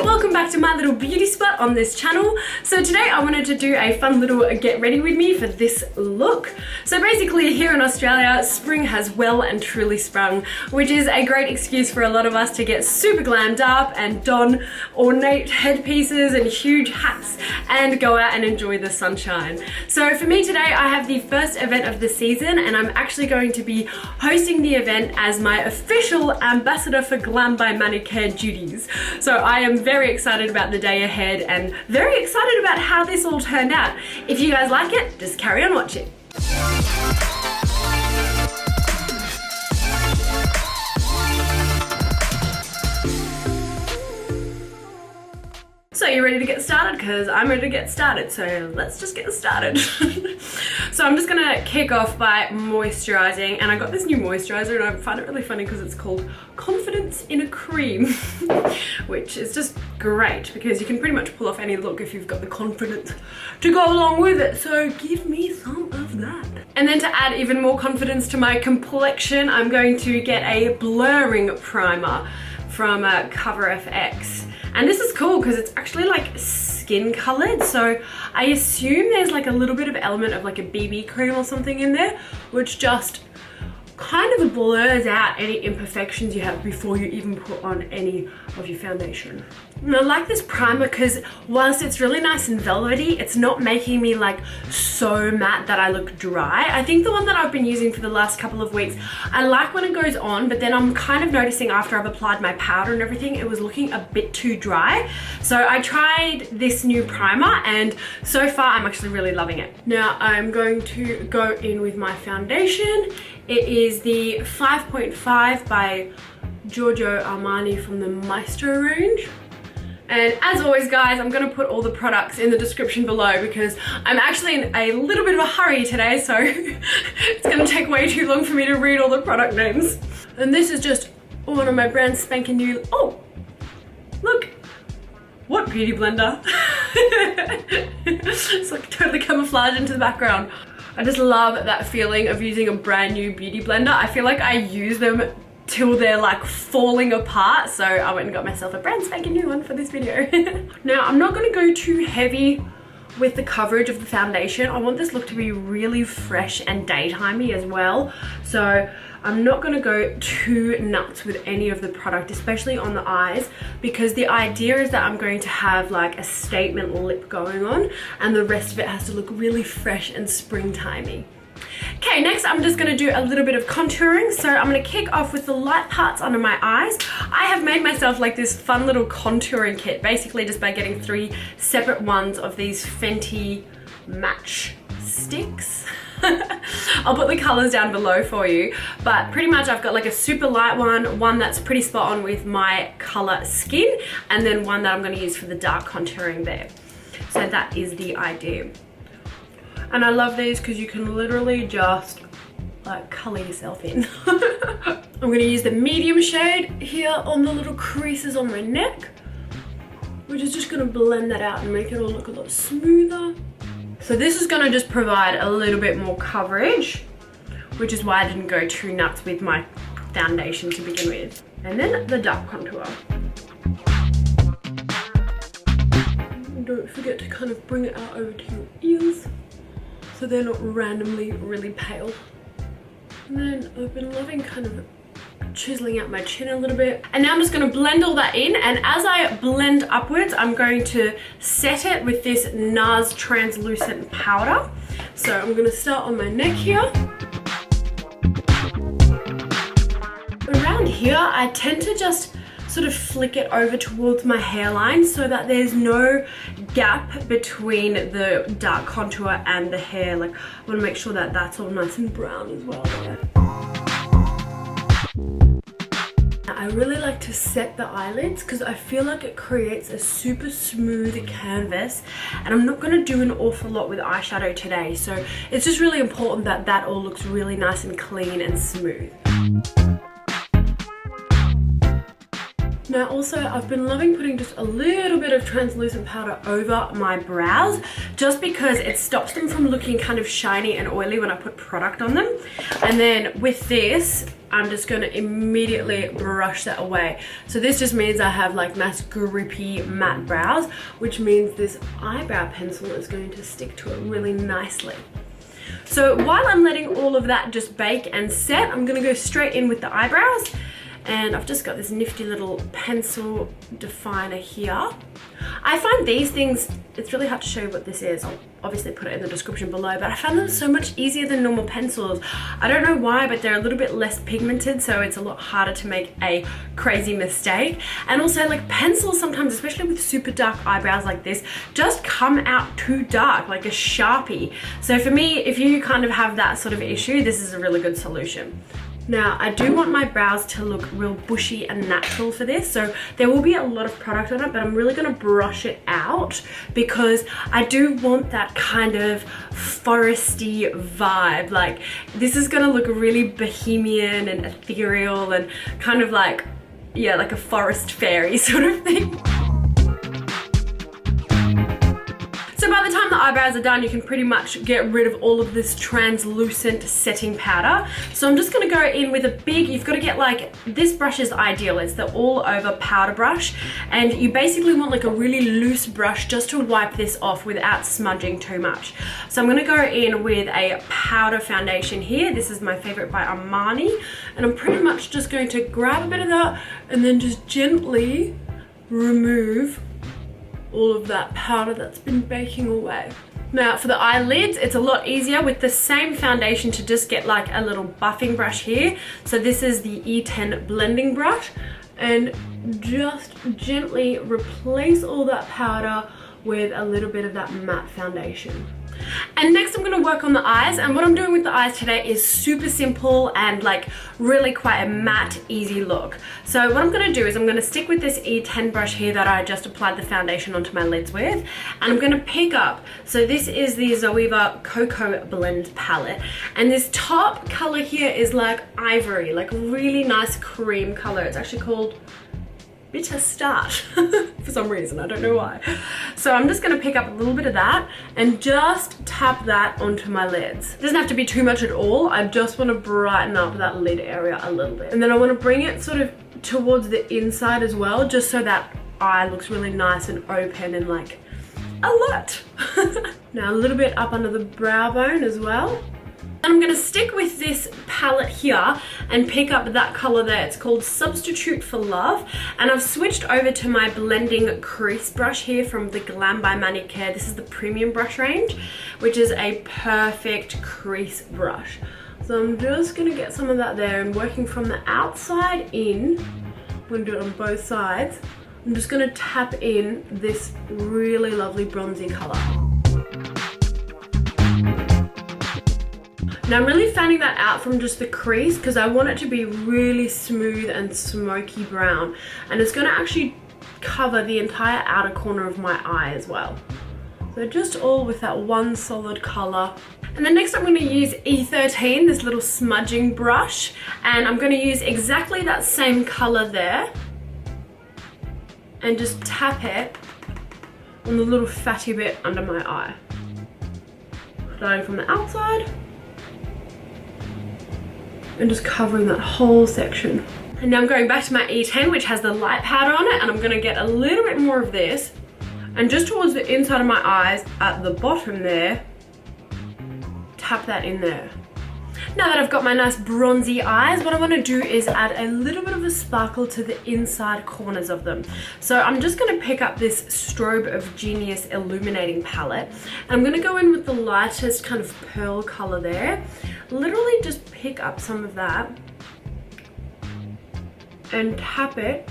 welcome back to my little beauty spot on this channel. So today I wanted to do a fun little get ready with me for this look. So basically here in Australia, spring has well and truly sprung, which is a great excuse for a lot of us to get super glammed up and don ornate headpieces and huge hats and go out and enjoy the sunshine. So for me today, I have the first event of the season and I'm actually going to be hosting the event as my official ambassador for Glam by Manicare duties. So I am very excited about the day ahead and very excited about how this all turned out. If you guys like it, just carry on watching. So you ready to get started? Because I'm ready to get started, so let's just get started. So I'm just gonna kick off by moisturizing, and I got this new moisturizer and I find it really funny because it's called Confidence in a Cream, which is just great because you can pretty much pull off any look if you've got the confidence to go along with it. So give me some of that. And then to add even more confidence to my complexion, I'm going to get a blurring primer from Cover FX. And this is cool because it's actually like skin colored, so I assume there's like a little bit of element of like a BB cream or something in there, which just kind of blurs out any imperfections you have before you even put on any of your foundation. And I like this primer because whilst it's really nice and velvety, it's not making me like so matte that I look dry. I think the one that I've been using for the last couple of weeks, I like when it goes on, but then I'm kind of noticing after I've applied my powder and everything, it was looking a bit too dry. So I tried this new primer and so far I'm actually really loving it. Now I'm going to go in with my foundation. It is the 5.5 by Giorgio Armani from the Maestro range. And as always guys, I'm gonna put all the products in the description below because I'm actually in a little bit of a hurry today, so it's gonna take way too long for me to read all the product names. And this is just one of my brand spanking new, oh, look, what beauty blender. It's like totally camouflaged into the background. I just love that feeling of using a brand new beauty blender. I feel like I use them till they're like falling apart, so I went and got myself a brand spanking new one for this video. Now I'm not going to go too heavy with the coverage of the foundation. I want this look to be really fresh and daytimey as well, so I'm not going to go too nuts with any of the product, especially on the eyes, because the idea is that I'm going to have like a statement lip going on and the rest of it has to look really fresh and springtimey. Okay, next I'm just going to do a little bit of contouring. So I'm going to kick off with the light parts under my eyes. I have made myself like this fun little contouring kit, basically just by getting 3 separate ones of these Fenty match sticks. I'll put the colors down below for you, but pretty much I've got like a super light one that's pretty spot on with my color skin, and then one that I'm going to use for the dark contouring there. So that is the idea. And I love these because you can literally just like color yourself in. I'm going to use the medium shade here on the little creases on my neck, which is just going to blend that out and make it all look a lot smoother. So this is going to just provide a little bit more coverage, which is why I didn't go too nuts with my foundation to begin with. And then the dark contour. And don't forget to kind of bring it out over to your ears so they're not randomly really pale. And then I've been loving kind of chiseling out my chin a little bit. And now I'm just going to blend all that in, and as I blend upwards, I'm going to set it with this Nars translucent powder. So I'm going to start on my neck here. Around here, I tend to just sort of flick it over towards my hairline so that there's no gap between the dark contour and the hair. Like, I want to make sure that that's all nice and brown as well there. I really like to set the eyelids because I feel like it creates a super smooth canvas, and I'm not going to do an awful lot with eyeshadow today, so it's just really important that that all looks really nice and clean and smooth. Now also, I've been loving putting just a little bit of translucent powder over my brows just because it stops them from looking kind of shiny and oily when I put product on them. And then with this, I'm just going to immediately brush that away. So this just means I have like nice grippy matte brows, which means this eyebrow pencil is going to stick to it really nicely. So while I'm letting all of that just bake and set, I'm going to go straight in with the eyebrows. And I've just got this nifty little pencil definer here. I find these things, it's really hard to show you what this is. I'll obviously put it in the description below, but I found them so much easier than normal pencils. I don't know why, but they're a little bit less pigmented, so it's a lot harder to make a crazy mistake. And also like pencils sometimes, especially with super dark eyebrows like this, just come out too dark, like a Sharpie. So for me, if you kind of have that sort of issue, this is a really good solution. Now, I do want my brows to look real bushy and natural for this, so there will be a lot of product on it, but I'm really gonna brush it out because I do want that kind of foresty vibe. Like, this is gonna look really bohemian and ethereal and kind of like, yeah, like a forest fairy sort of thing. So by the time the eyebrows are done, you can pretty much get rid of all of this translucent setting powder. So I'm just gonna go in with a big, you've gotta get like, this brush is ideal. It's the all over powder brush. And you basically want like a really loose brush just to wipe this off without smudging too much. So I'm gonna go in with a powder foundation here. This is my favorite by Armani. And I'm pretty much just going to grab a bit of that and then just gently remove all of that powder that's been baking away. Now for the eyelids, it's a lot easier with the same foundation to just get like a little buffing brush here. So this is the E10 blending brush, and just gently replace all that powder with a little bit of that matte foundation. And next I'm going to work on the eyes, and what I'm doing with the eyes today is super simple and like really quite a matte, easy look. So what I'm going to do is I'm going to stick with this E10 brush here that I just applied the foundation onto my lids with, and I'm going to pick up, so this is the Zoeva Cocoa Blend palette, and this top color here is like ivory, like really nice cream color. It's actually called Bitter Start for some reason, I don't know why. So I'm just gonna pick up a little bit of that and just tap that onto my lids. It doesn't have to be too much at all. I just wanna brighten up that lid area a little bit. And then I wanna bring it sort of towards the inside as well, just so that eye looks really nice and open and like alert. Now a little bit up under the brow bone as well. And I'm going to stick with this palette here and pick up that color there. It's called Substitute for Love. And I've switched over to my blending crease brush here from the Glam by Manicare. This is the premium brush range, which is a perfect crease brush. So I'm just going to get some of that there, and working from the outside in, I'm going to do it on both sides. I'm just going to tap in this really lovely bronzy color. Now I'm really fanning that out from just the crease because I want it to be really smooth and smoky brown, and it's going to actually cover the entire outer corner of my eye as well. So just all with that one solid color. And then next I'm going to use E13, this little smudging brush, and I'm going to use exactly that same color there and just tap it on the little fatty bit under my eye. Starting from the outside and just covering that whole section. And now I'm going back to my E10, which has the light powder on it, and I'm gonna get a little bit more of this, and just towards the inside of my eyes at the bottom there, tap that in there. Now that I've got my nice bronzy eyes, what I want to do is add a little bit of a sparkle to the inside corners of them. So I'm just going to pick up this Strobe of Genius Illuminating palette, and I'm going to go in with the lightest kind of pearl color there. Literally just pick up some of that and tap it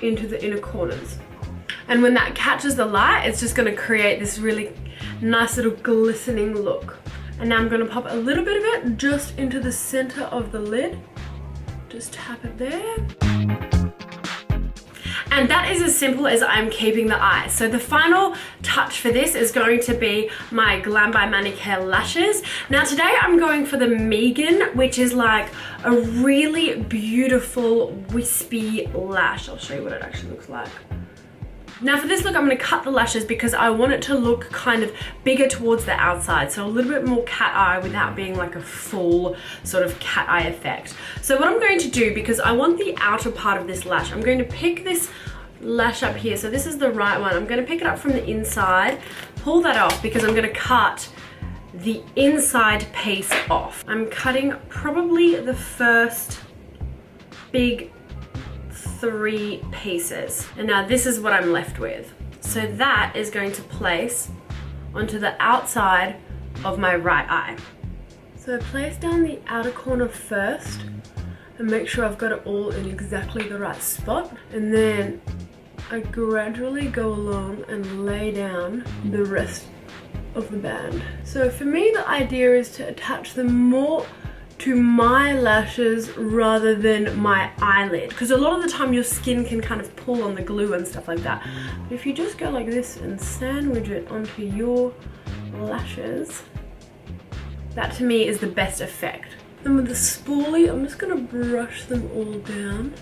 into the inner corners. And when that catches the light, it's just going to create this really nice little glistening look. And now I'm going to pop a little bit of it just into the center of the lid. Just tap it there. And that is as simple as I'm keeping the eyes. So the final touch for this is going to be my Glam by Manicare lashes. Now today I'm going for the Meghan, which is like a really beautiful wispy lash. I'll show you what it actually looks like. Now for this look, I'm going to cut the lashes because I want it to look kind of bigger towards the outside. So a little bit more cat eye without being like a full sort of cat eye effect. So what I'm going to do, because I want the outer part of this lash, I'm going to pick this lash up here. So this is the right one. I'm going to pick it up from the inside, pull that off because I'm going to cut the inside piece off. I'm cutting probably the first big 3 pieces. And now this is what I'm left with. So that is going to place onto the outside of my right eye. So I place down the outer corner first and make sure I've got it all in exactly the right spot. And then I gradually go along and lay down the rest of the band. So for me, the idea is to attach them more to my lashes rather than my eyelid, because a lot of the time your skin can kind of pull on the glue and stuff like that. But if you just go like this and sandwich it onto your lashes, that to me is the best effect. And with the spoolie, I'm just gonna brush them all down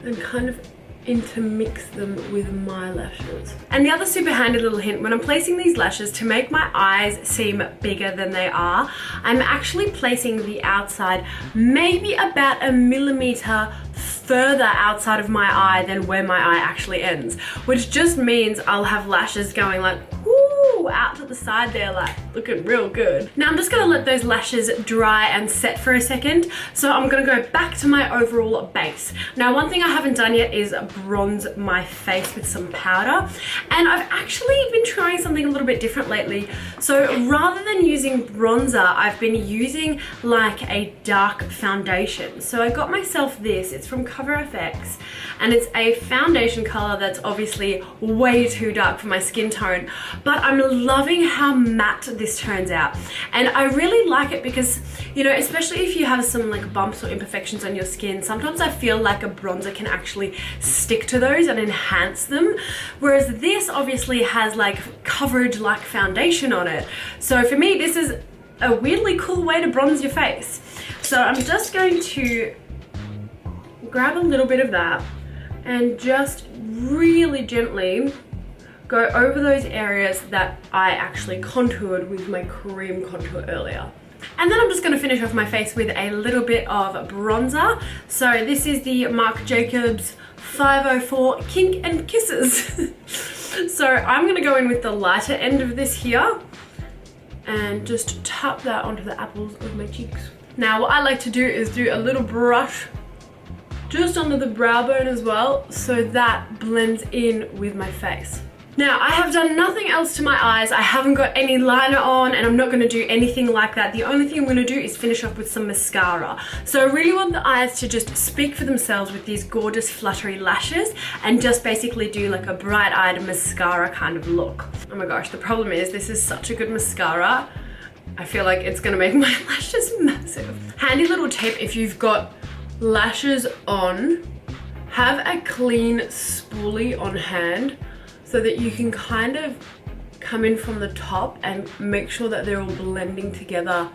and kind of intermix them with my lashes. And the other super handy little hint, when I'm placing these lashes, to make my eyes seem bigger than they are, I'm actually placing the outside maybe about 1 millimeter further outside of my eye than where my eye actually ends, which just means I'll have lashes going like whoo out to the side there, like looking real good. Now I'm just gonna let those lashes dry and set for a second. So I'm gonna go back to my overall base. Now one thing I haven't done yet is bronze my face with some powder. And I've actually been trying something a little bit different lately. So rather than using bronzer, I've been using like a dark foundation. So I got myself this, it's from Cover FX, and it's a foundation color that's obviously way too dark for my skin tone, but I'm loving how matte this turns out. And I really like it because, you know, especially if you have some like bumps or imperfections on your skin, sometimes I feel like a bronzer can actually stick to those and enhance them, whereas this obviously has like coverage like foundation on it. So for me, this is a weirdly cool way to bronze your face. So I'm just going to grab a little bit of that and just really gently go over those areas that I actually contoured with my cream contour earlier. And then I'm just going to finish off my face with a little bit of bronzer. So this is the Marc Jacobs 504 Kink and Kisses. So I'm going to go in with the lighter end of this here and just tap that onto the apples of my cheeks. Now what I like to do is do a little brush just under the brow bone as well, so that blends in with my face. Now, I have done nothing else to my eyes. I haven't got any liner on, and I'm not gonna do anything like that. The only thing I'm gonna do is finish off with some mascara. So I really want the eyes to just speak for themselves with these gorgeous fluttery lashes and just basically do like a bright-eyed mascara kind of look. Oh my gosh, the problem is this is such a good mascara. I feel like it's gonna make my lashes massive. Handy little tip if you've got lashes on, have a clean spoolie on hand so that you can kind of come in from the top and make sure that they're all blending together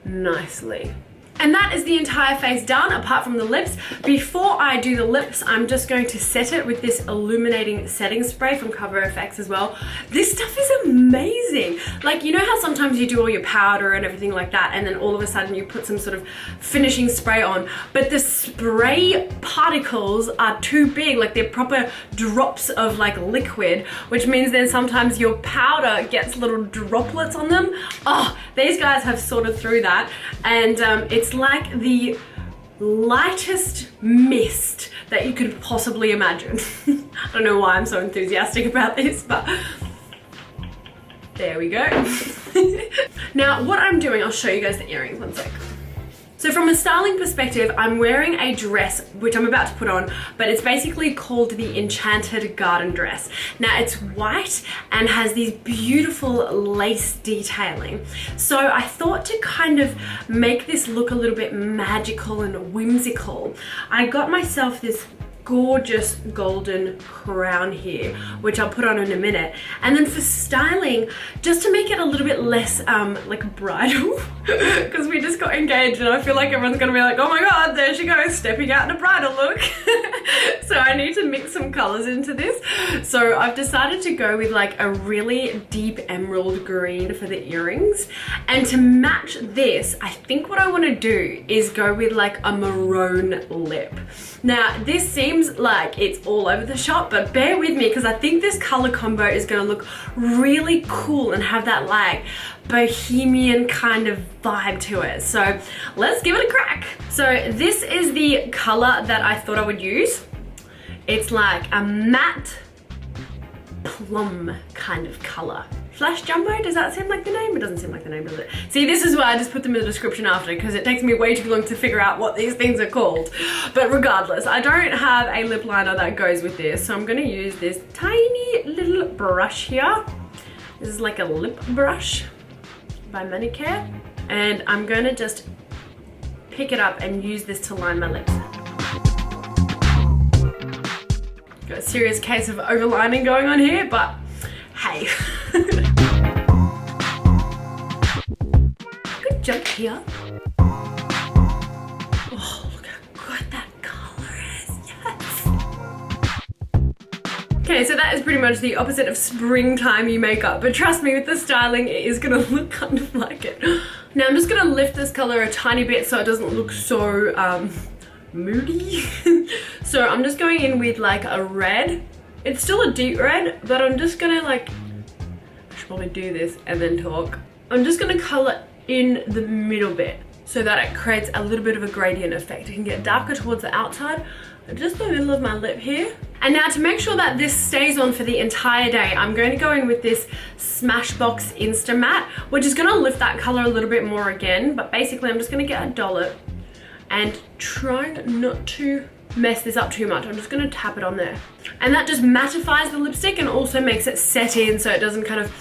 nicely. And that is the entire face done, apart from the lips. Before I do the lips, I'm just going to set it with this illuminating setting spray from Cover FX as well. This stuff is amazing. Like, you know how sometimes you do all your powder and everything like that, and then all of a sudden you put some sort of finishing spray on, but the spray particles are too big, like they're proper drops of like liquid, which means then sometimes your powder gets little droplets on them. Oh, these guys have sorted through that, and it's like the lightest mist that you could possibly imagine. I don't know why I'm so enthusiastic about this, but there we go. Now what I'm doing, I'll show you guys the earrings, one sec. So from a styling perspective, I'm wearing a dress, which I'm about to put on, but it's basically called the Enchanted Garden Dress. Now it's white and has these beautiful lace detailing. So I thought to kind of make this look a little bit magical and whimsical, I got myself this gorgeous golden crown here, which I'll put on in a minute. And then for styling, just to make it a little bit less like bridal, because we just got engaged and I feel like everyone's gonna be like, oh my god, there she goes, stepping out in a bridal look. So I I need to mix some colors into this. So I've decided to go with like a really deep emerald green for the earrings. And to match this, I think what I want to do is go with like a maroon lip. Now, this seems like it's all over the shop, but bear with me because I think this color combo is going to look really cool and have that like bohemian kind of vibe to it. So let's give it a crack. So this is the color that I thought I would use. It's like a matte plum kind of color. Flash Jumbo, does that seem like the name? It doesn't seem like the name, does it? See, this is why I just put them in the description after, because it takes me way too long to figure out what these things are called. But regardless, I don't have a lip liner that goes with this, so I'm gonna use this tiny little brush here. This is like a lip brush by Manicare. And I'm gonna just pick it up and use this to line my lips. Got a serious case of overlining going on here, but hey. Good job, Pia. Oh, look how good that color is, yes. Okay, so that is pretty much the opposite of springtimey makeup, but trust me, with the styling, it is gonna look kind of like it. Now I'm just gonna lift this color a tiny bit so it doesn't look so moody. So I'm just going in with like a red. It's still a deep red, but I'm just gonna like, I should probably do this and then talk. I'm just gonna color in the middle bit so that it creates a little bit of a gradient effect. It can get darker towards the outside, just the middle of my lip here. And now to make sure that this stays on for the entire day, I'm going to go in with this Smashbox Insta-Matte, which is gonna lift that color a little bit more again, but basically I'm just gonna get a dollop and trying not to mess this up too much. I'm just gonna tap it on there. And that just mattifies the lipstick and also makes it set in so it doesn't kind of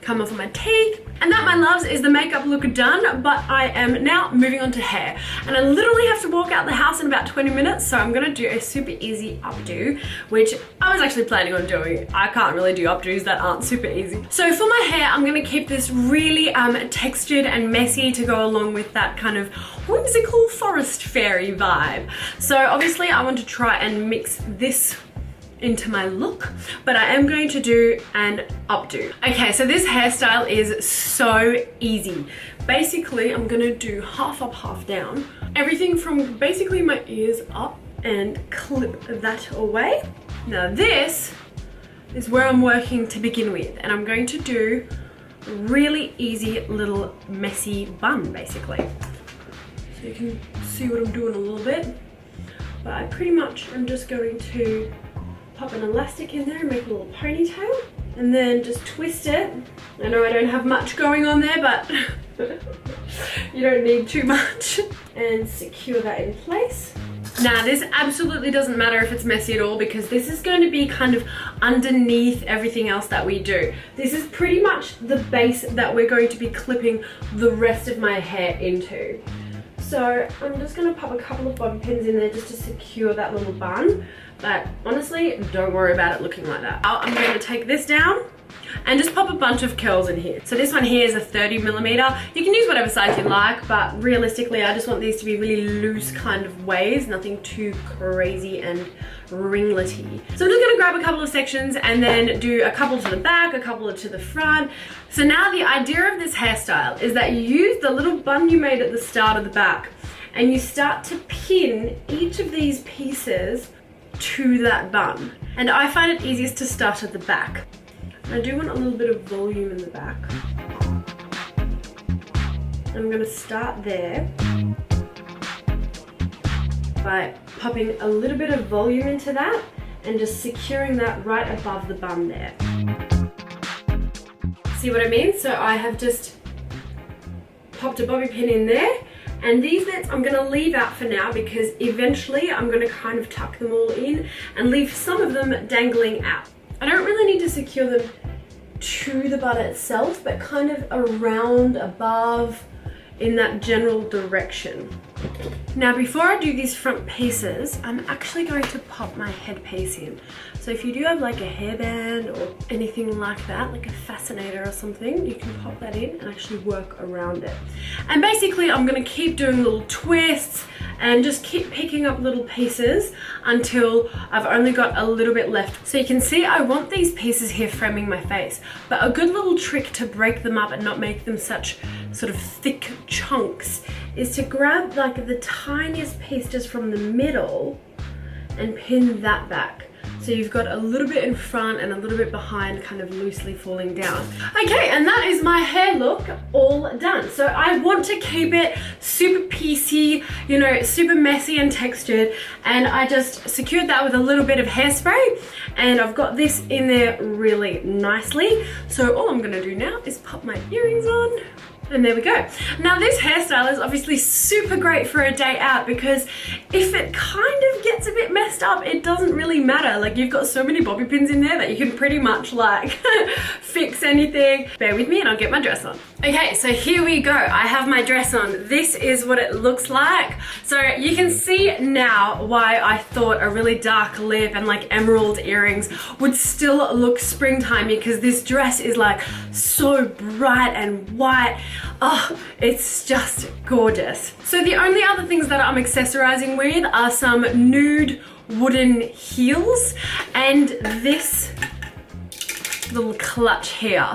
come off of my teeth. And that, my loves, is the makeup look done, but I am now moving on to hair. And I literally have to walk out the house in about 20 minutes, so I'm gonna do a super easy updo, which I was actually planning on doing. I can't really do updos that aren't super easy. So for my hair, I'm gonna keep this really textured and messy to go along with that kind of whimsical forest fairy vibe. So obviously I want to try and mix this into my look, but I am going to do an updo. Okay, so this hairstyle is so easy. Basically, I'm gonna do half up, half down. Everything from basically my ears up and clip that away. Now this is where I'm working to begin with, and I'm going to do a really easy little messy bun, basically. So you can see what I'm doing a little bit, but I pretty much am just going to pop an elastic in there and make a little ponytail, and then just twist it. I know I don't have much going on there, but you don't need too much. And secure that in place. Now this absolutely doesn't matter if it's messy at all, because this is going to be kind of underneath everything else that we do. This is pretty much the base that we're going to be clipping the rest of my hair into. So I'm just gonna pop a couple of bobby pins in there just to secure that little bun. But honestly, don't worry about it looking like that. I'm going to take this down and just pop a bunch of curls in here. So this one here is a 30mm. You can use whatever size you like, but realistically, I just want these to be really loose kind of waves, nothing too crazy and ringlety. So I'm just gonna grab a couple of sections and then do a couple to the back, a couple to the front. So now the idea of this hairstyle is that you use the little bun you made at the start of the back and you start to pin each of these pieces to that bun. And I find it easiest to start at the back. I do want a little bit of volume in the back. I'm gonna start there by popping a little bit of volume into that and just securing that right above the bun there. See what I mean? So I have just popped a bobby pin in there. And these bits I'm gonna leave out for now because eventually I'm gonna kind of tuck them all in and leave some of them dangling out. I don't really need to secure them to the bun itself, but kind of around, above, in that general direction. Now before I do these front pieces, I'm actually going to pop my headpiece in. So if you do have like a hairband or anything like that, like a fascinator or something, you can pop that in and actually work around it. And basically I'm gonna keep doing little twists and just keep picking up little pieces until I've only got a little bit left. So you can see I want these pieces here framing my face, but a good little trick to break them up and not make them such sort of thick chunks is to grab like the tiniest piece just from the middle and pin that back. So you've got a little bit in front and a little bit behind, kind of loosely falling down. Okay, and that is my hair look all done. So I want to keep it super piecey, you know, super messy and textured. And I just secured that with a little bit of hairspray. And I've got this in there really nicely. So all I'm gonna do now is pop my earrings on. And there we go. Now this hairstyle is obviously super great for a day out because if it kind of gets a bit messed up, it doesn't really matter. Like you've got so many bobby pins in there that you can pretty much like fix anything. Bear with me and I'll get my dress on. Okay, so here we go. I have my dress on. This is what it looks like. So you can see now why I thought a really dark lip and like emerald earrings would still look springtimey, because this dress is like so bright and white. Oh, it's just gorgeous. So the only other things that I'm accessorizing with are some nude wooden heels and this little clutch here.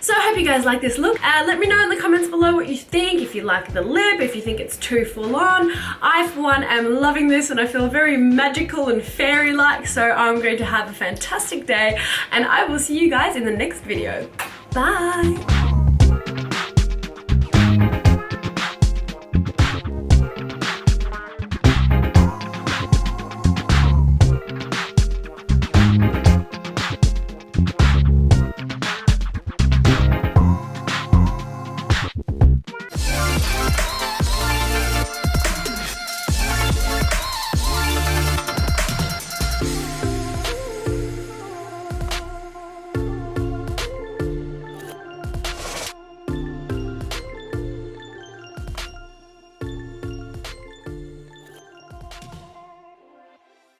So I hope you guys like this look. Let me know in the comments below what you think, if you like the lip, if you think it's too full on. I for one am loving this and I feel very magical and fairy-like, so I'm going to have a fantastic day and I will see you guys in the next video. Bye!